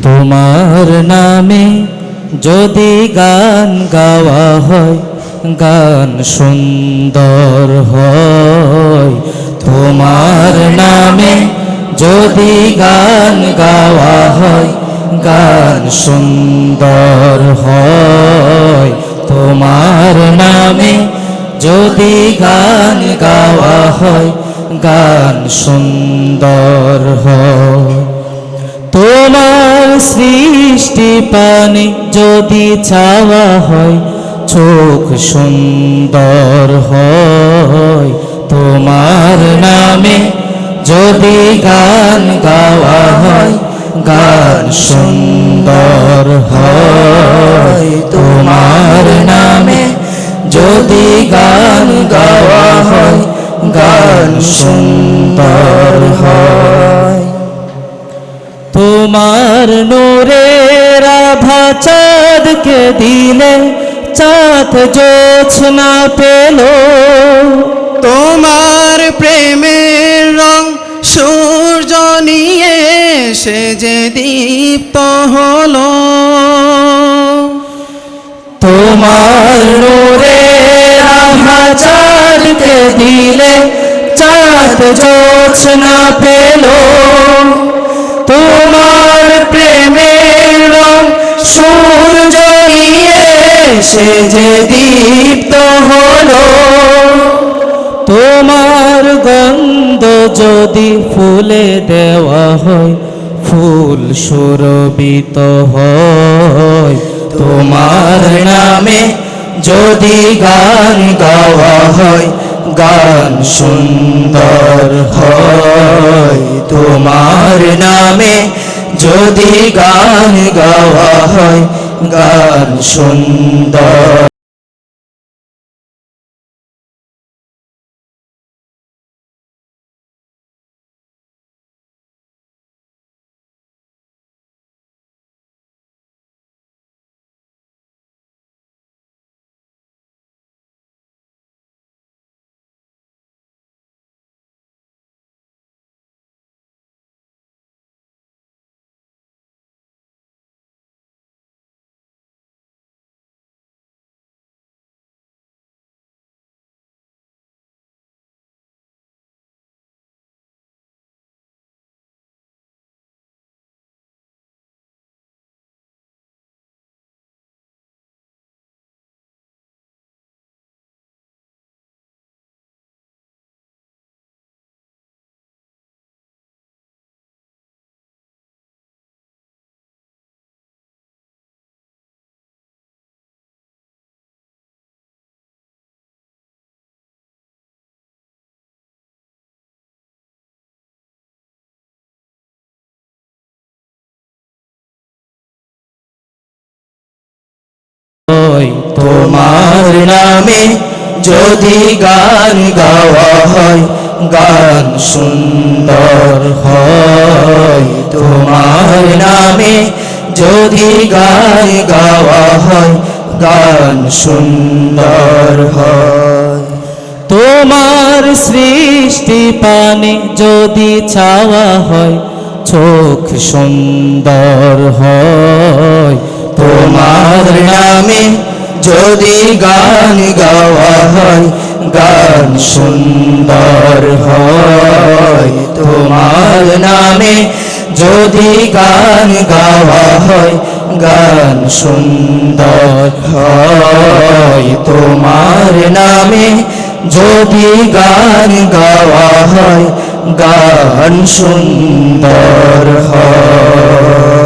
তোমার নামে যদি গান গাওয়া হয়, গান সুন্দর হয়। তোমার নামে যদি গান গাওয়া হয়, গান সুন্দর হয়। তোমার নামে যদি গান গাওয়া হয়, গান সুন্দর হয়। তোমার সৃষ্টি পানে যদি চাওয়া হয়, চোখ সুন্দর হয়। তোমার নামে যদি গান গাওয়া হয়, গান সুন্দর হয়। তোমার নামে যদি গান গাওয়া হয়, গান সুন্দর হয়। তোমার নূরের আভা চাঁদকে দিলে, চাঁদ জোছনা পেল। তোমার প্রেমের রং সূর্য নিয়ে সে যে দীপ্ত হলো। তোমার নূরের আভা চাঁদকে দিলে, চাঁদ জোছনা পেল। তোমার প্রেমের রং সূর্য নিয়ে সে যে দীপ্ত হলো। তোমার গন্ধ যদি ফুলে দেওয়া হয়, ফুল সুরভিত হয়। তোমার নামে যদি গান গাওয়া হয়, গান সুন্দর হয়। তোমার নামে যদি গান গাওয়া হয়, গান সুন্দর। তোমার নামে যদি গান গাওয়া হয়, গান সুন্দর হয়। তোমার নামে যদি গান গাওয়া হয়, গান সুন্দর হয়। তোমার সৃষ্টি পানে যদি চাওয়া হয়, চোখ সুন্দর হয়। তোমার নামে যদি গান গাওয়া হয়, গান সুন্দর হয়। তোমার নামে যদি গান গাওয়া হয়, গান সুন্দর হয়। তোমার নামে যদি গান গাওয়া হয়, গান সুন্দর হয়।